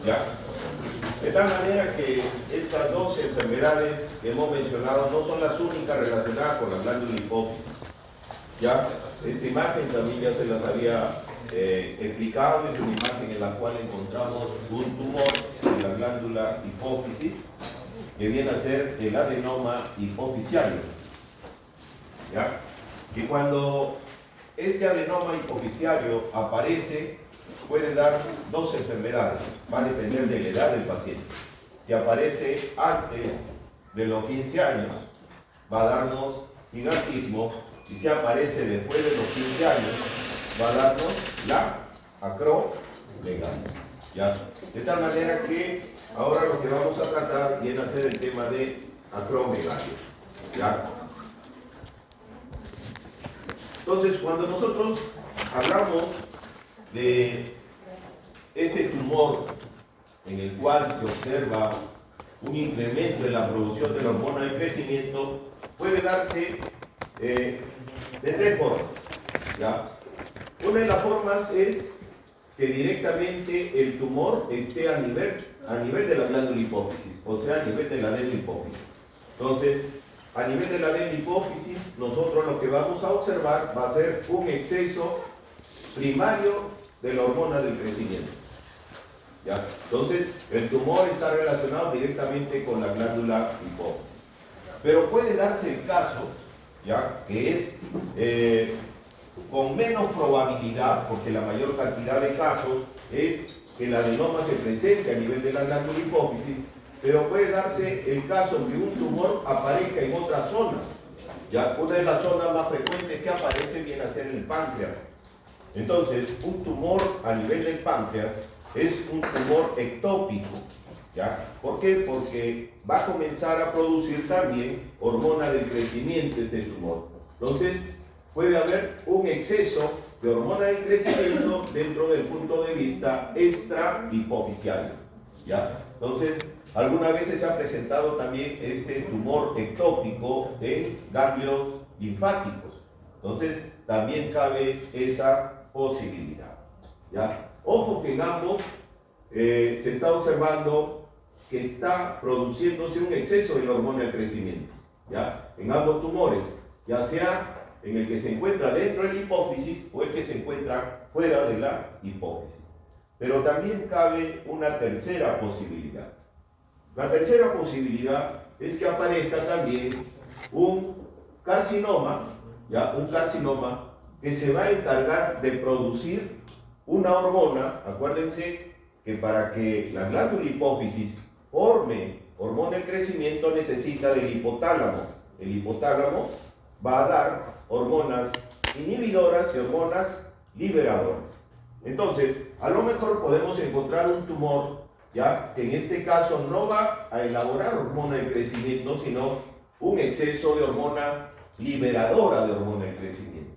¿Ya? De tal manera que estas dos enfermedades que hemos mencionado no son las únicas relacionadas con la glándula hipófisis. ¿Ya? Esta imagen también ya se las había explicado. Es una imagen en la cual encontramos un tumor en la glándula hipófisis que viene a ser el adenoma hipofisiario. ¿Ya? Y cuando este adenoma hipofisiario aparece, puede dar dos enfermedades. Va a depender de la edad del paciente. Si aparece antes de los 15 años, va a darnos gigantismo, y si aparece después de los 15 años, va a darnos la acromegalia. ¿Ya? De tal manera que ahora lo que vamos a tratar viene a ser el tema de acromegalia. ¿Ya? Entonces, cuando nosotros hablamos de este tumor en el cual se observa un incremento en la producción de la hormona de crecimiento, puede darse de tres formas. ¿Ya? Una de las formas es que directamente el tumor esté a nivel de la glándula hipófisis, o sea, a nivel de la adenopófisis. Entonces, a nivel de la adenopófisis, nosotros lo que vamos a observar va a ser un exceso primario de la hormona del crecimiento. ¿Ya? Entonces, el tumor está relacionado directamente con la glándula hipófisis. Pero puede darse el caso, ¿ya?, que es con menos probabilidad, porque la mayor cantidad de casos es que el adenoma se presente a nivel de la glándula hipófisis, pero puede darse el caso de que un tumor aparezca en otra zona. ¿Ya? Una de las zonas más frecuentes que aparece viene a ser el páncreas. Entonces, un tumor a nivel del páncreas es un tumor ectópico. ¿Ya? ¿Por qué? Porque va a comenzar a producir también hormona del crecimiento este tumor. Entonces, puede haber un exceso de hormona del crecimiento dentro del punto de vista extrahipofisiario. ¿Ya? Entonces, algunas veces se ha presentado también este tumor ectópico en ganglios linfáticos. Entonces, también cabe esa posibilidad. ¿Ya? Ojo que en ambos se está observando que está produciéndose un exceso de la hormona del crecimiento. ¿Ya? En ambos tumores, ya sea en el que se encuentra dentro de la hipófisis o el que se encuentra fuera de la hipófisis. Pero también cabe una tercera posibilidad. La tercera posibilidad es que aparezca también un carcinoma, ¿ya? Un carcinoma que se va a encargar de producir una hormona. Acuérdense que para que la glándula hipófisis forme hormona de crecimiento necesita del hipotálamo. El hipotálamo va a dar hormonas inhibidoras y hormonas liberadoras. Entonces, a lo mejor podemos encontrar un tumor, ya, que en este caso no va a elaborar hormona de crecimiento, sino un exceso de hormona liberadora de hormona de crecimiento.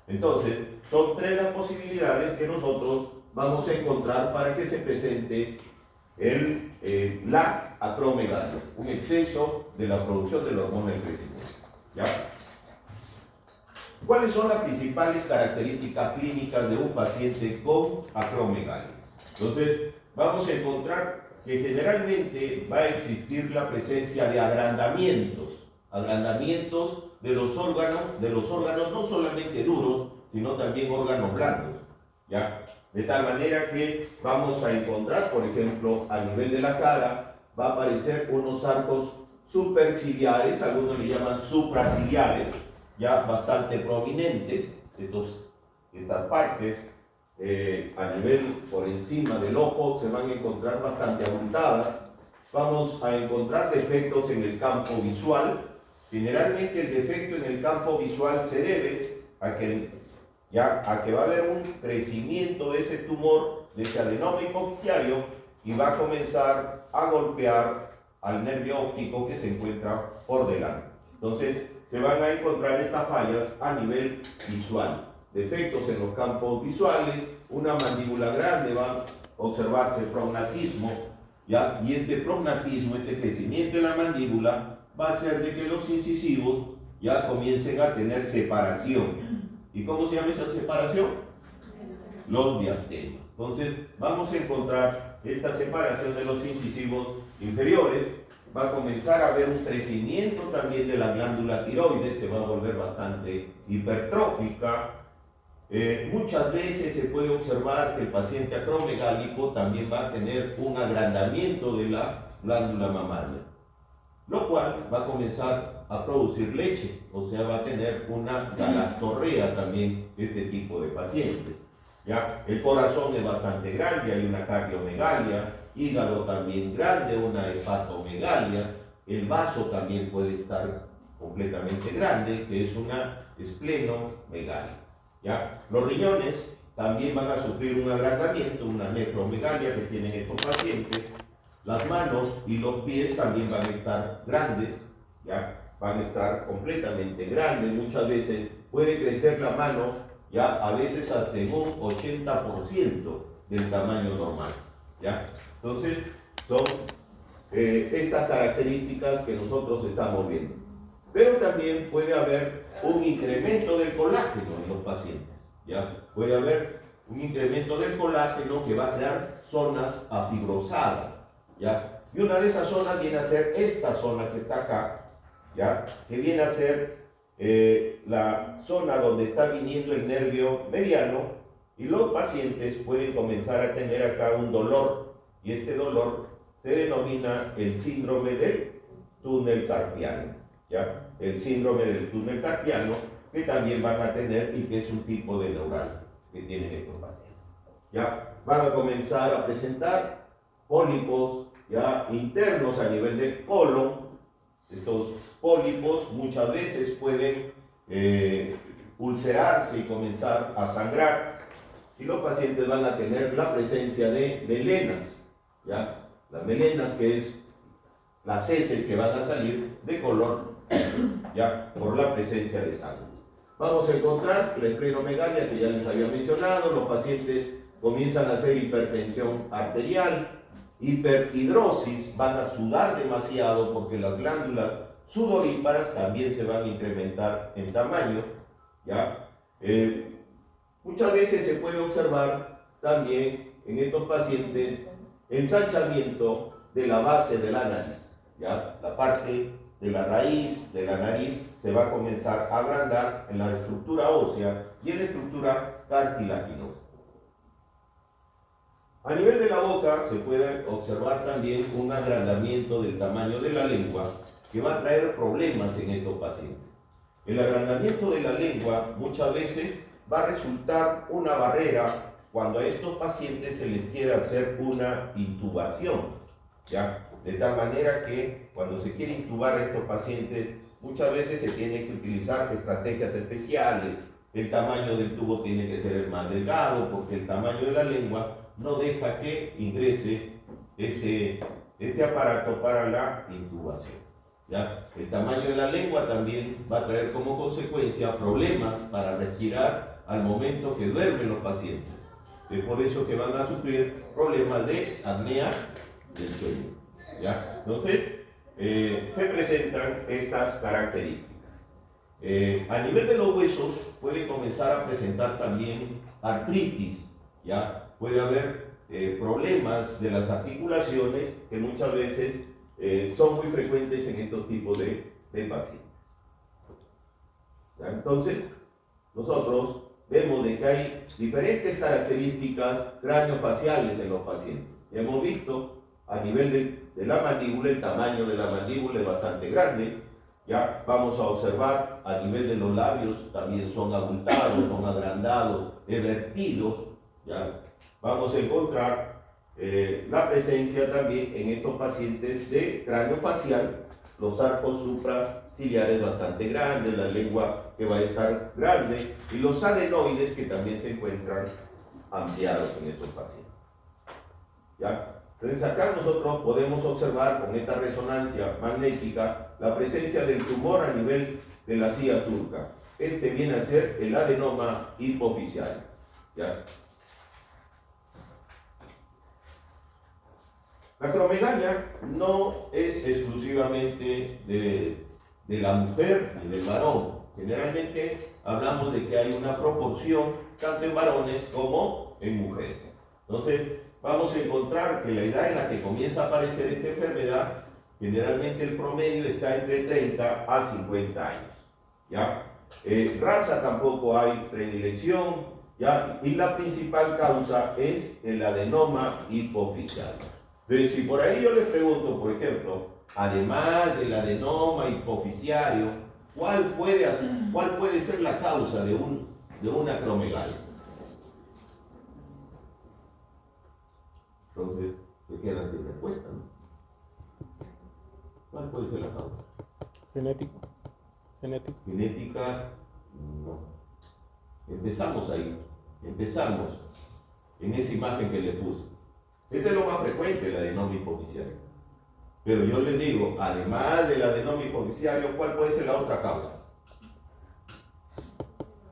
Entonces, son tres las posibilidades que nosotros vamos a encontrar para que se presente la acromegalia, un exceso de la producción de la hormona de crecimiento. ¿Ya? ¿Cuáles son las principales características clínicas de un paciente con acromegalia? Entonces, vamos a encontrar que generalmente va a existir la presencia de agrandamientos de los órganos no solamente duros, sino también órganos blandos. ¿Ya? De tal manera que vamos a encontrar, por ejemplo, a nivel de la cara, va a aparecer unos arcos superciliares, algunos le llaman supraciliares, ya bastante prominentes. Estas partes a nivel por encima del ojo se van a encontrar bastante abultadas. Vamos a encontrar defectos en el campo visual. Generalmente el defecto en el campo visual se debe a que va a haber un crecimiento de ese tumor, de ese adenoma hipofisiario, y va a comenzar a golpear al nervio óptico que se encuentra por delante. Entonces, se van a encontrar estas fallas a nivel visual. Defectos en los campos visuales, una mandíbula grande, va a observarse prognatismo, ¿ya? Y este prognatismo, este crecimiento en la mandíbula, va a hacer de que los incisivos ya comiencen a tener separación. ¿Y cómo se llama esa separación? Los diastemas. Entonces vamos a encontrar esta separación de los incisivos inferiores. Va a comenzar a haber un crecimiento también de la glándula tiroides, se va a volver bastante hipertrófica. Muchas veces se puede observar que el paciente acromegálico también va a tener un agrandamiento de la glándula mamaria, lo cual va a comenzar a producir leche, o sea, va a tener una galactorrea también este tipo de pacientes. ¿Ya? El corazón es bastante grande, hay una cardiomegalia, hígado también grande, una hepatomegalia, el vaso también puede estar completamente grande, que es una esplenomegalia. ¿Ya? Los riñones también van a sufrir un agrandamiento, una nefromegalia que tienen estos pacientes. Las manos y los pies también van a estar grandes, ¿ya? Van a estar completamente grandes. Muchas veces puede crecer la mano, ya a veces hasta en un 80% del tamaño normal, ¿ya? Entonces, son estas características que nosotros estamos viendo. Pero también puede haber un incremento del colágeno en los pacientes, ¿ya? Puede haber un incremento del colágeno que va a crear zonas afibrosadas, ¿ya? Y una de esas zonas viene a ser esta zona que está acá, ¿ya? Que viene a ser la zona donde está viniendo el nervio mediano, y los pacientes pueden comenzar a tener acá un dolor, y este dolor se denomina el síndrome del túnel carpiano, ¿ya? El síndrome del túnel carpiano, que también van a tener y que es un tipo de neuralgia que tienen estos pacientes, ¿ya? Van a comenzar a presentar pólipos, ya, internos a nivel del colon. Estos pólipos muchas veces pueden ulcerarse y comenzar a sangrar, y los pacientes van a tener la presencia de melenas, ¿ya? Las melenas, que es las heces que van a salir de color, ¿ya? Por la presencia de sangre. Vamos a encontrar la esplenomegalia que ya les había mencionado. Los pacientes comienzan a hacer hipertensión arterial, hiperhidrosis, van a sudar demasiado porque las glándulas sudoríparas también se van a incrementar en tamaño, ¿ya? Muchas veces se puede observar también en estos pacientes ensanchamiento de la base de la nariz, ¿ya? La parte de la raíz de la nariz se va a comenzar a agrandar en la estructura ósea y en la estructura cartilaginosa. A nivel de la boca se puede observar también un agrandamiento del tamaño de la lengua que va a traer problemas en estos pacientes. El agrandamiento de la lengua muchas veces va a resultar una barrera cuando a estos pacientes se les quiere hacer una intubación, ¿ya? De tal manera que cuando se quiere intubar a estos pacientes, muchas veces se tiene que utilizar estrategias especiales. El tamaño del tubo tiene que ser el más delgado, porque el tamaño de la lengua no deja que ingrese este aparato para la intubación, ¿ya? El tamaño de la lengua también va a traer como consecuencia problemas para respirar al momento que duermen los pacientes. Es por eso que van a sufrir problemas de apnea del sueño, ¿ya? Entonces, se presentan estas características. A nivel de los huesos puede comenzar a presentar también artritis, ¿ya? Puede haber problemas de las articulaciones que muchas veces son muy frecuentes en estos tipos de pacientes, ¿ya? Entonces, nosotros vemos de que hay diferentes características craneofaciales en los pacientes. Hemos visto a nivel de la mandíbula, el tamaño de la mandíbula es bastante grande. Ya vamos a observar a nivel de los labios, también son abultados, son agrandados, evertidos, ¿ya? Vamos a encontrar la presencia también en estos pacientes de cráneo facial, los arcos supraciliares bastante grandes, la lengua que va a estar grande, y los adenoides que también se encuentran ampliados en estos pacientes, ¿ya? Entonces acá nosotros podemos observar con esta resonancia magnética la presencia del tumor a nivel de la silla turca. Este viene a ser el adenoma hipofisial, ¿ya? La acromegalia no es exclusivamente de la mujer ni del varón. Generalmente hablamos de que hay una proporción tanto en varones como en mujeres. Entonces, vamos a encontrar que la edad en la que comienza a aparecer esta enfermedad, generalmente el promedio está entre 30 a 50 años. ¿Ya? Raza tampoco hay predilección, ¿ya? Y la principal causa es el adenoma hipofisiario. Entonces, si por ahí yo les pregunto, por ejemplo, además del adenoma hipofisiario, ¿cuál puede ser la causa de una acromegalia? Entonces, se quedan sin respuesta, ¿no? ¿Cuál puede ser la causa? Genética, no. Empezamos ahí, empezamos en esa imagen que le puse. Este es lo más frecuente, el adenoma hipofisiario. Pero yo les digo, además del adenoma hipofisiario, ¿cuál puede ser la otra causa?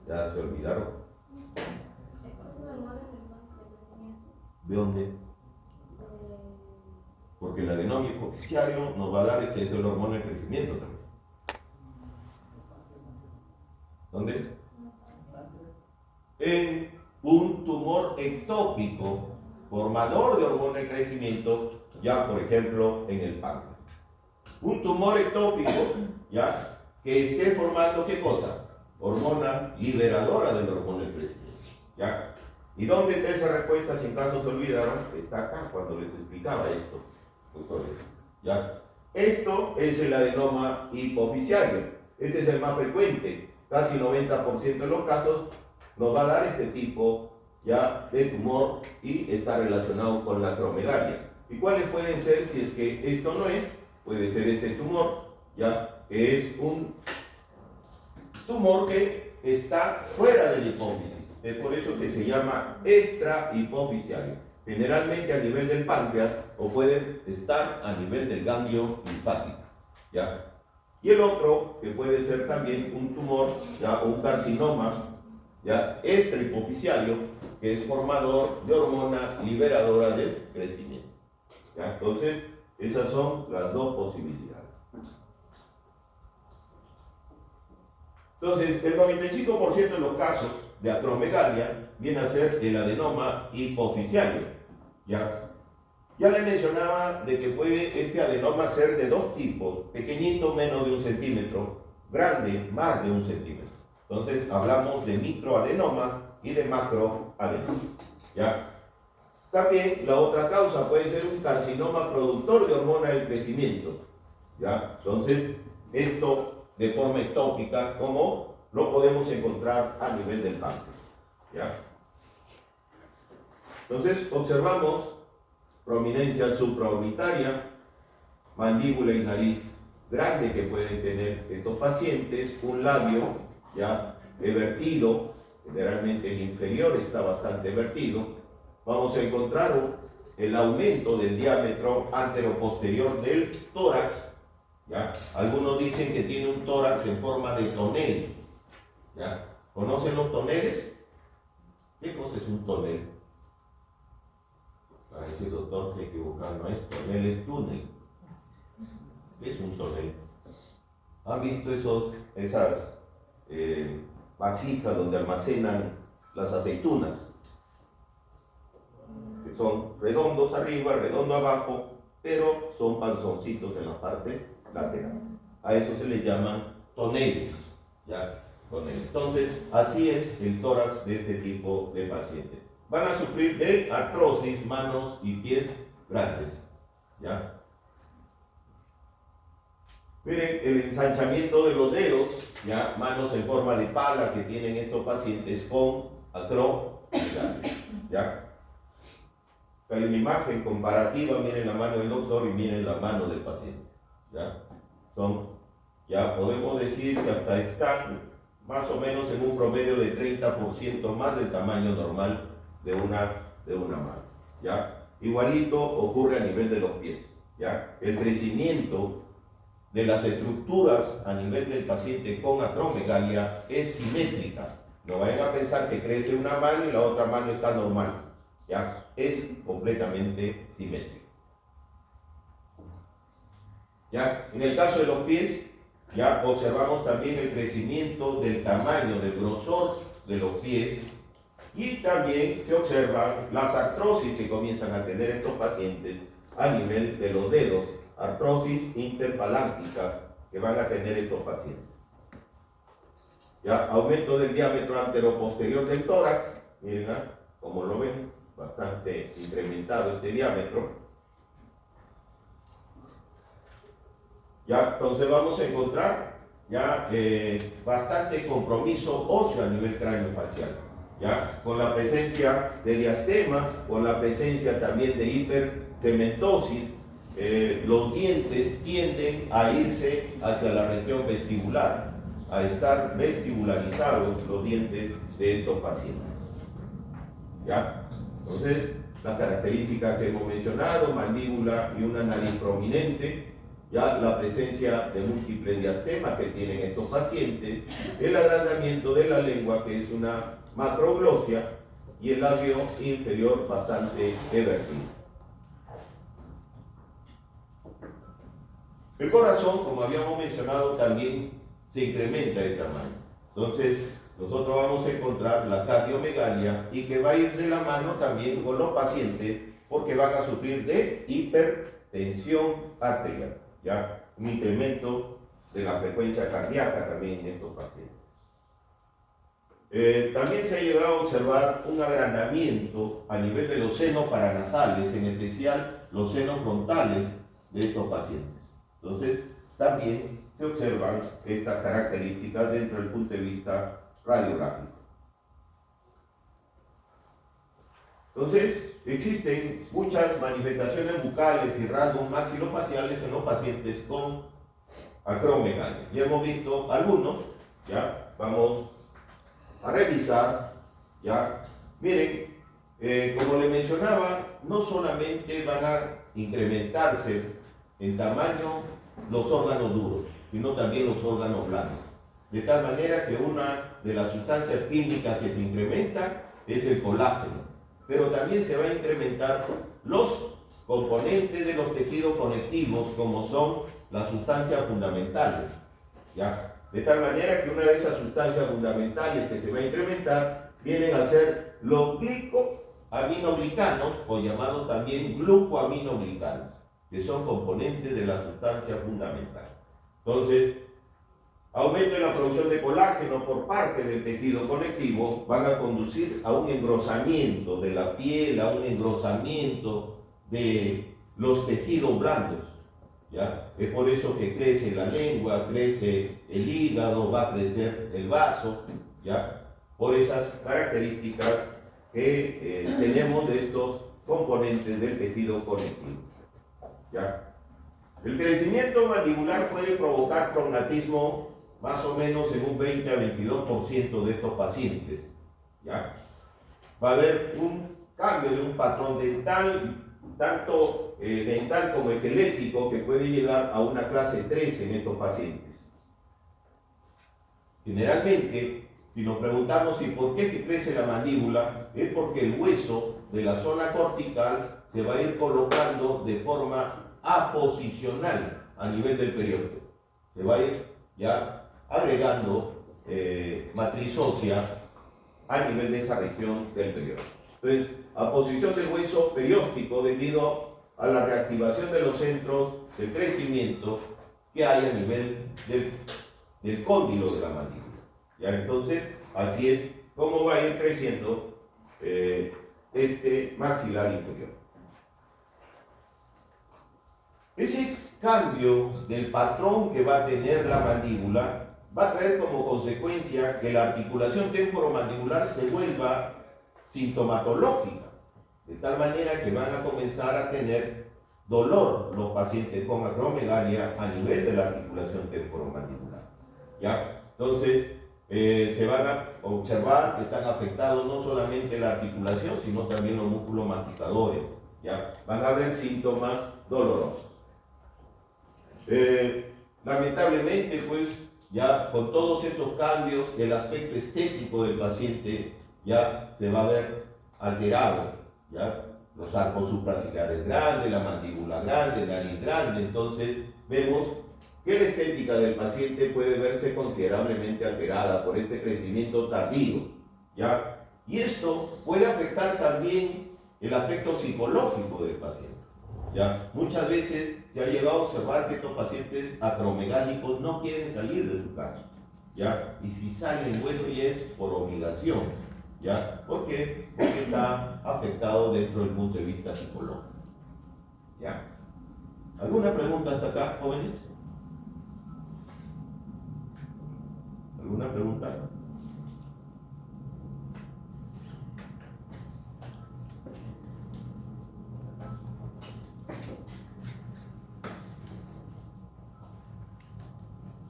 Ya se olvidaron. Estos son hormonas de crecimiento. ¿De dónde? Porque el adenoma hipofisiario nos va a dar exceso de hormona de crecimiento también. ¿Dónde? En un tumor ectópico formador de hormona de crecimiento, ya por ejemplo en el páncreas. Un tumor ectópico, ya, que esté formando ¿qué cosa? Hormona liberadora de la hormona de crecimiento, ¿ya? ¿Y dónde está esa respuesta? Si en caso se olvidaron, está acá cuando les explicaba esto, doctores, ¿ya? Esto es el adenoma hipofisiario. Este es el más frecuente. Casi 90% de los casos nos va a dar este tipo ya de tumor y está relacionado con la acromegalia. ¿Y cuáles pueden ser si es que esto no es? Puede ser este tumor, ya que es un tumor que está fuera de la hipófisis. Es por eso que se llama extrahipofisiario. Generalmente a nivel del páncreas o pueden estar a nivel del ganglio linfático, ¿ya? Y el otro, que puede ser también un tumor, ya un carcinoma, ya extrahipofisiario, que es formador de hormona liberadora del crecimiento. ¿Ya? Entonces, esas son las dos posibilidades. Entonces, el 95% de los casos de acromegalia viene a ser el adenoma hipofisiario. ¿Ya? Ya le mencionaba de que puede este adenoma ser de dos tipos, pequeñito menos de 1 centímetro, grande más de 1 centímetro. Entonces hablamos de microadenomas y de macroadenomas. ¿Ya? También la otra causa puede ser un carcinoma productor de hormona del crecimiento. ¿Ya? Entonces esto de forma ectópica, como lo podemos encontrar a nivel del páncreas. ¿Ya? Entonces observamos prominencia supraorbitaria, mandíbula y nariz grande que pueden tener estos pacientes, un labio ya vertido, generalmente el inferior está bastante vertido. Vamos a encontrar el aumento del diámetro anteroposterior del tórax, ¿ya? Algunos dicen que tiene un tórax en forma de tonel, ¿ya? ¿Conocen los toneles? ¿Qué cosa es un tonel? A ese doctor se equivoca, no es tonel, es túnel. ¿Qué es un tonel? ¿Han visto esas vasijas donde almacenan las aceitunas? Que son redondos arriba, redondo abajo, pero son panzoncitos en las partes laterales. A eso se les llaman toneles, ¿ya? Toneles. Entonces, así es el tórax de este tipo de pacientes. Van a sufrir de artrosis, manos y pies grandes, ¿ya? Miren el ensanchamiento de los dedos, ya, manos en forma de pala que tienen estos pacientes con acromegalia, ¿ya? Hay una imagen comparativa, miren la mano del doctor y miren la mano del paciente, ¿ya? Ya podemos decir que hasta están más o menos en un promedio de 30% más del tamaño normal de una mano, ¿ya? Igualito ocurre a nivel de los pies, ¿ya? El crecimiento de las estructuras a nivel del paciente con acromegalia es simétrica. No vayan a pensar que crece una mano y la otra mano está normal, ¿ya? Es completamente simétrico. ¿Ya? En el caso de los pies, ya observamos también el crecimiento del tamaño, del grosor de los pies Y también se observan las artrosis que comienzan a tener estos pacientes a nivel de los dedos, artrosis interfalángicas que van a tener estos pacientes. Ya, aumento del diámetro anteroposterior del tórax, miren, como lo ven, bastante incrementado este diámetro. Ya, entonces vamos a encontrar ya bastante compromiso óseo a nivel craneofacial, ya, con la presencia de diastemas, con la presencia también de hipercementosis. Los dientes tienden a irse hacia la región vestibular, a estar vestibularizados los dientes de estos pacientes. ¿Ya? Entonces, las características que hemos mencionado, mandíbula y una nariz prominente, ya la presencia de múltiples diastemas que tienen estos pacientes, el agrandamiento de la lengua, que es una macroglosia, y el labio inferior bastante evertido. El corazón, como habíamos mencionado, también se incrementa de tamaño. Entonces, nosotros vamos a encontrar la cardiomegalia y que va a ir de la mano también con los pacientes porque van a sufrir de hipertensión arterial, ya un incremento de la frecuencia cardíaca también en estos pacientes. También se ha llegado a observar un agrandamiento a nivel de los senos paranasales, en especial los senos frontales de estos pacientes. Entonces, también se observan estas características dentro del punto de vista radiográfico. Entonces, existen muchas manifestaciones bucales y rasgos maxilofaciales en los pacientes con acromegalia. Ya hemos visto algunos, ya vamos a revisar, ya. Miren, como les mencionaba, no solamente van a incrementarse en tamaño los órganos duros, sino también los órganos blandos. De tal manera que una de las sustancias químicas que se incrementan es el colágeno, pero también se va a incrementar los componentes de los tejidos conectivos, como son las sustancias fundamentales, ¿ya? De tal manera que una de esas sustancias fundamentales que se va a incrementar vienen a ser los glicoaminoglicanos, o llamados también glucoaminoglicanos, que son componentes de la sustancia fundamental. Entonces, aumento en la producción de colágeno por parte del tejido conectivo van a conducir a un engrosamiento de la piel, a un engrosamiento de los tejidos blandos, ¿ya? Es por eso que crece la lengua, crece el hígado, va a crecer el vaso, ¿ya? Por esas características que tenemos de estos componentes del tejido conectivo, ¿ya? El crecimiento mandibular puede provocar prognatismo más o menos en un 20 a 22% de estos pacientes, ¿ya? Va a haber un cambio de un patrón dental, tanto dental como esquelético, que puede llegar a una clase 3 en estos pacientes. Generalmente, si nos preguntamos si por qué crece la mandíbula, es porque el hueso de la zona cortical se va a ir colocando de forma aposicional a nivel del periósteo. Se va a ir ya agregando matriz ósea a nivel de esa región del periósteo. Entonces, aposición del hueso perióstico debido a la reactivación de los centros de crecimiento que hay a nivel del cóndilo de la mandíbula. ¿Ya? Entonces, así es como va a ir creciendo este maxilar inferior. Ese cambio del patrón que va a tener la mandíbula va a traer como consecuencia que la articulación temporomandibular se vuelva sintomatológica, de tal manera que van a comenzar a tener dolor los pacientes con acromegalia a nivel de la articulación temporomandibular, ¿ya? Entonces, se van a observar que están afectados no solamente la articulación, sino también los músculos masticadores, ¿ya? Van a haber síntomas dolorosos. Lamentablemente, pues, ya con todos estos cambios, el aspecto estético del paciente ya se va a ver alterado, ya los arcos supraciliares grandes, la mandíbula grande, la nariz grande. Entonces vemos que la estética del paciente puede verse considerablemente alterada por este crecimiento tardío, ya, Y esto puede afectar también el aspecto psicológico del paciente. ¿Ya? Muchas veces se ha llegado a observar que estos pacientes acromegálicos no quieren salir de su casa, ¿ya? Y si salen, bueno, ya es por obligación, ¿ya? ¿Por qué? Porque está afectado dentro del punto de vista psicológico, ¿ya? ¿Alguna pregunta hasta acá, jóvenes? ¿Alguna pregunta?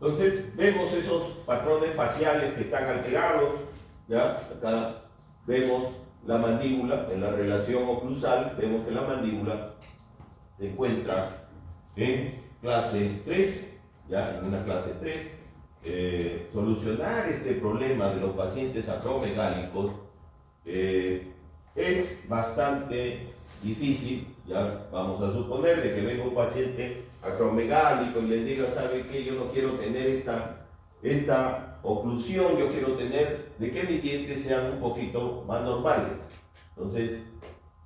Entonces, vemos esos patrones faciales que están alterados, ¿ya? Acá vemos la mandíbula en la relación oclusal, vemos que la mandíbula se encuentra en clase 3, ¿ya? En una clase 3. Solucionar este problema de los pacientes acromegálicos es bastante difícil. Ya vamos a suponer de que venga un paciente acromegálico y les diga, ¿sabe qué? Yo no quiero tener esta oclusión, yo quiero tener de que mis dientes sean un poquito más normales. Entonces,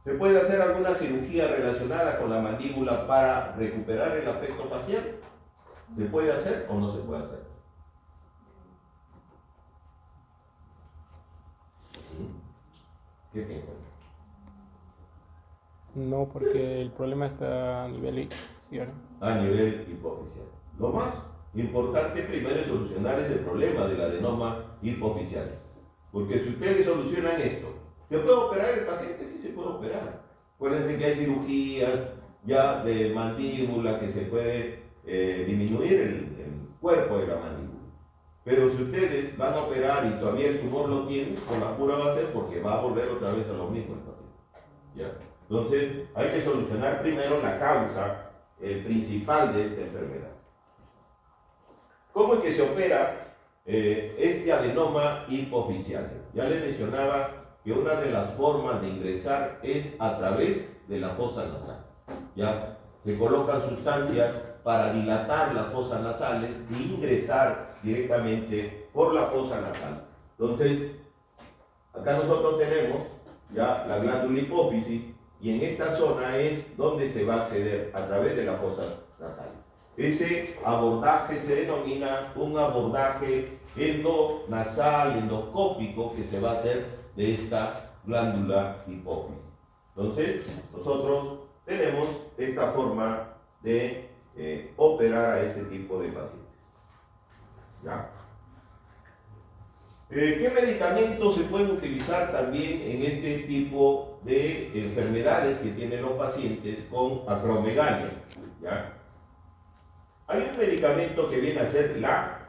¿se puede hacer alguna cirugía relacionada con la mandíbula para recuperar el aspecto facial? ¿Se puede hacer o no se puede hacer? ¿Qué piensan? No, porque el problema está a nivel hipofisial. A nivel hipofisial. Lo más importante primero es solucionar ese problema del adenoma hipofisial. Porque si ustedes solucionan esto, ¿se puede operar el paciente? Sí se puede operar. Acuérdense que hay cirugías ya de mandíbula que se puede disminuir el cuerpo de la mandíbula. Pero si ustedes van a operar y todavía el tumor lo tienen, con la cura va a ser porque va a volver otra vez a lo mismo el paciente. ¿Ya? Entonces, hay que solucionar primero la causa principal de esta enfermedad. ¿Cómo es que se opera este adenoma hipofisial? Ya les mencionaba que una de las formas de ingresar es a través de la fosa nasal. ¿Ya? Se colocan sustancias para dilatar las fosas nasales e ingresar directamente por la fosa nasal. Entonces, acá nosotros tenemos ya la glándula hipófisis y en esta zona es donde se va a acceder a través de la fosa nasal. Ese abordaje se denomina un abordaje endonasal, endoscópico, que se va a hacer de esta glándula hipófisis. Entonces, nosotros tenemos esta forma de operar a este tipo de pacientes. ¿Ya? ¿Qué medicamentos se pueden utilizar también en este tipo de enfermedades que tienen los pacientes con acromegalia? ¿Ya? Hay un medicamento que viene a ser la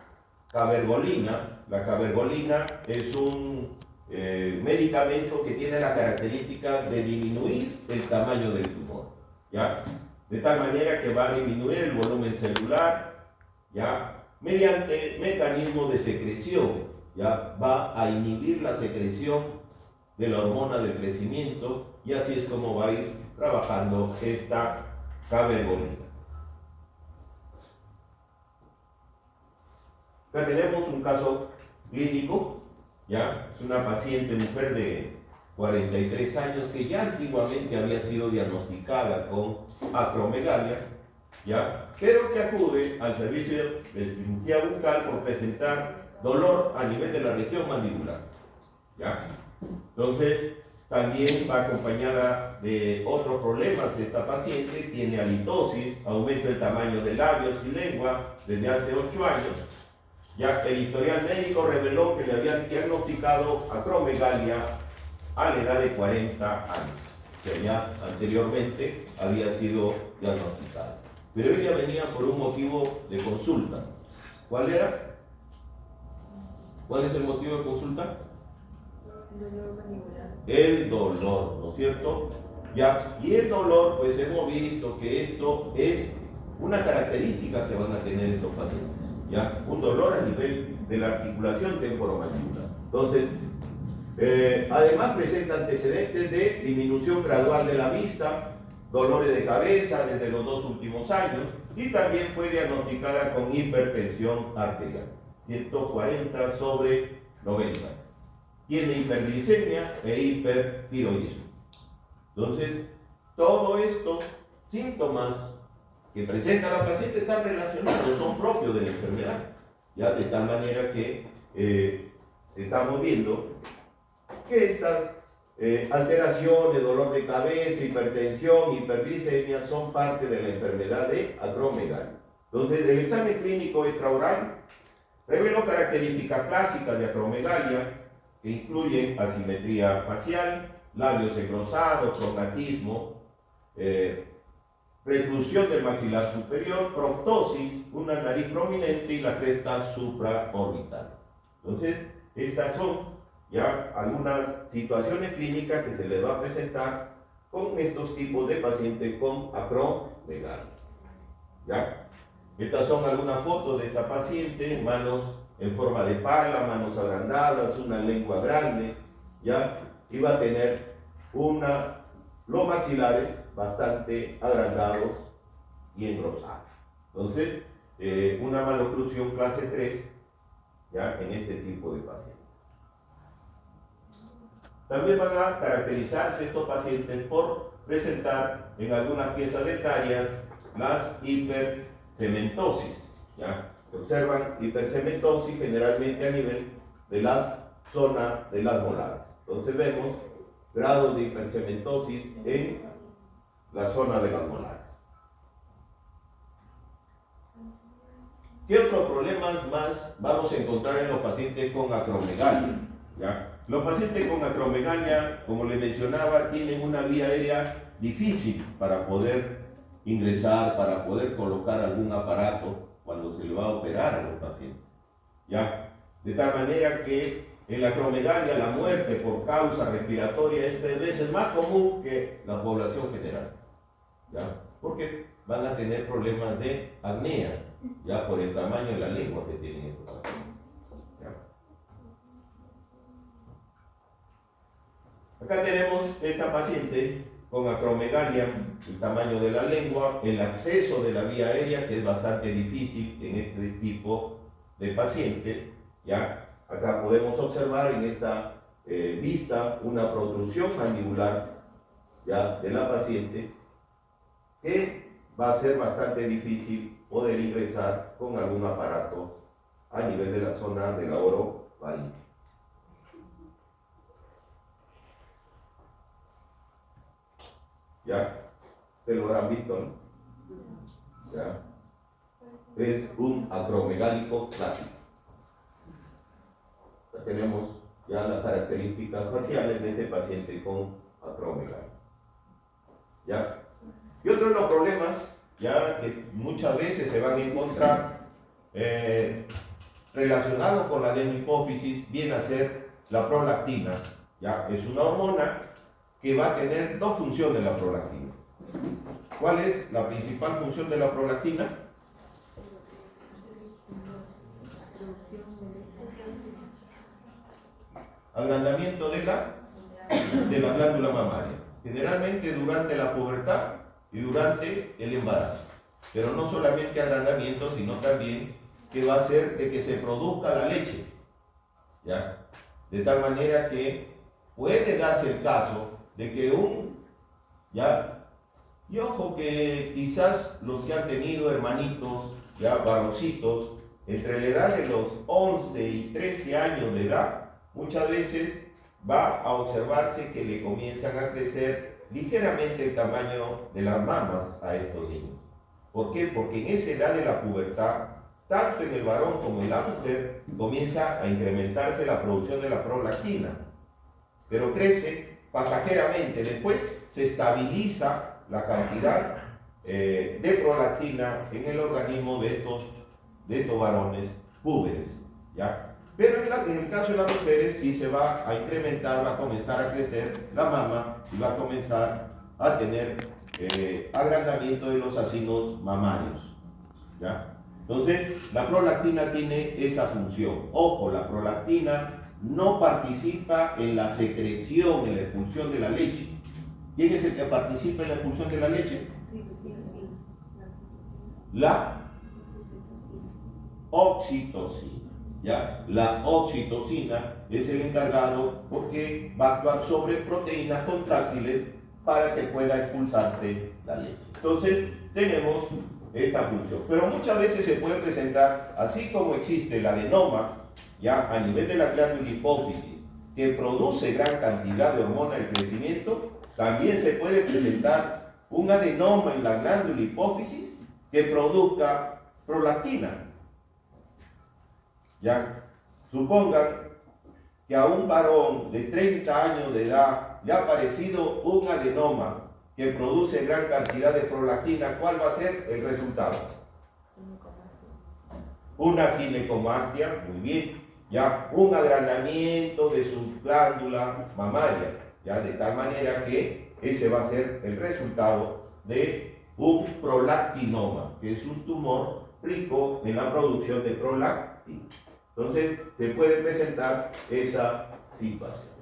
cabergolina. La cabergolina es un medicamento que tiene la característica de disminuir el tamaño del tumor, ¿ya? De tal manera que va a disminuir el volumen celular, ¿ya? Mediante mecanismos de secreción, ¿ya? Va a inhibir la secreción de la hormona del crecimiento y así es como va a ir trabajando esta cabergolina. Acá tenemos un caso clínico, ¿ya? Es una paciente mujer de 43 años que ya antiguamente había sido diagnosticada con acromegalia, ¿ya? Pero que acude al servicio de cirugía bucal por presentar dolor a nivel de la región mandibular, ¿ya? Entonces, también va acompañada de otros problemas. Esta paciente tiene halitosis, aumento del tamaño de labios y lengua desde hace 8 años. Ya el historial médico reveló que le habían diagnosticado acromegalia a la edad de 40 años. O sea, ya anteriormente había sido diagnosticada. Pero ella venía por un motivo de consulta. ¿Cuál era? ¿Cuál es el motivo de consulta? El dolor, ¿no es cierto? Ya, y el dolor, pues hemos visto que esto es una característica que van a tener estos pacientes. ¿Ya? Un dolor a nivel de la articulación temporomandibular. Entonces, además presenta antecedentes de disminución gradual de la vista, dolores de cabeza desde los 2 últimos años y también fue diagnosticada con hipertensión arterial, 140/90. tiene hiperglicemia e hipertiroidismo. Entonces, todos estos síntomas que presenta la paciente están relacionados, son propios de la enfermedad, ya de tal manera que estamos viendo que estas alteraciones, dolor de cabeza, hipertensión, hiperglicemia son parte de la enfermedad de acromegalia. Entonces, el examen clínico extraoral reveló características clásicas de acromegalia que incluyen asimetría facial, labios engrosados, prognatismo, reclusión del maxilar superior, proptosis, una nariz prominente y la cresta supraorbital. Entonces, estas son ya algunas situaciones clínicas que se les va a presentar con estos tipos de pacientes con acromegalia. ¿Ya? Estas son algunas fotos de esta paciente, manos en forma de pala, manos agrandadas, una lengua grande, ¿ya? Y va a tener los maxilares bastante agrandados y engrosados. Entonces, una maloclusión clase 3, ¿ya? En este tipo de pacientes. También van a caracterizarse estos pacientes por presentar en algunas piezas etarias las hipercementosis, ¿ya? Se observan hipercementosis generalmente a nivel de la zona de las molares. Entonces vemos grados de hipercementosis en la zona de las molares. ¿Qué otros problemas más vamos a encontrar en los pacientes con acromegalia? ¿Ya? Los pacientes con acromegalia, como les mencionaba, tienen una vía aérea difícil para poder ingresar, para poder colocar algún aparato cuando se le va a operar a los pacientes. ¿Ya? De tal manera que en la acromegalia la muerte por causa respiratoria es 3 veces más común que la población general. ¿Ya? Porque van a tener problemas de apnea, ya por el tamaño de la lengua que tienen estos pacientes. Acá tenemos esta paciente con acromegalia, el tamaño de la lengua, el acceso de la vía aérea, que es bastante difícil en este tipo de pacientes. ¿Ya? Acá podemos observar en esta vista una protrusión mandibular, ¿ya? De la paciente, que va a ser bastante difícil poder ingresar con algún aparato a nivel de la zona de la orofaringe. ¿Ya? Ustedes lo habrán visto, ¿no? ¿Ya? Es un acromegálico clásico. Ya tenemos ya las características faciales de este paciente con acromegalia. ¿Ya? Y otro de los problemas, ya que muchas veces se van a encontrar relacionados con la adenopófisis, viene a ser la prolactina. ¿Ya? Es una hormona que va a tener 2 funciones la prolactina. ¿Cuál es la principal función de la prolactina? Agrandamiento de la glándula mamaria, generalmente durante la pubertad y durante el embarazo. Pero no solamente agrandamiento, sino también que va a hacer de que se produzca la leche. ¿Ya? De tal manera que puede darse el caso de que ¿ya? Y ojo que quizás los que han tenido hermanitos, ya varoncitos, entre la edad de los 11 y 13 años de edad, muchas veces va a observarse que le comienzan a crecer ligeramente el tamaño de las mamas a estos niños. ¿Por qué? Porque en esa edad de la pubertad, tanto en el varón como en la mujer, comienza a incrementarse la producción de la prolactina, pero crece pasajeramente. Después se estabiliza la cantidad de prolactina en el organismo de estos varones púberes, ¿ya? Pero en el caso de las mujeres sí se va a incrementar, va a comenzar a crecer la mama y va a comenzar a tener agrandamiento de los acinos mamarios, ¿ya? Entonces, la prolactina tiene esa función. Ojo, la prolactina no participa en la secreción, en la expulsión de la leche. ¿Quién es el que participa en la expulsión de la leche? La oxitocina. ¿Ya? La oxitocina es el encargado porque va a actuar sobre proteínas contráctiles para que pueda expulsarse la leche. Entonces, tenemos esta función. Pero muchas veces se puede presentar, así como existe el adenoma, ya a nivel de la glándula hipófisis, que produce gran cantidad de hormona del crecimiento, también se puede presentar un adenoma en la glándula hipófisis que produzca prolactina. Ya, supongan que a un varón de 30 años de edad le ha aparecido un adenoma que produce gran cantidad de prolactina. ¿Cuál va a ser el resultado? Una ginecomastia, muy bien. Ya, un agrandamiento de su glándula mamaria, ya, de tal manera que ese va a ser el resultado de un prolactinoma, que es un tumor rico en la producción de prolactina. Entonces, se puede presentar esa situación.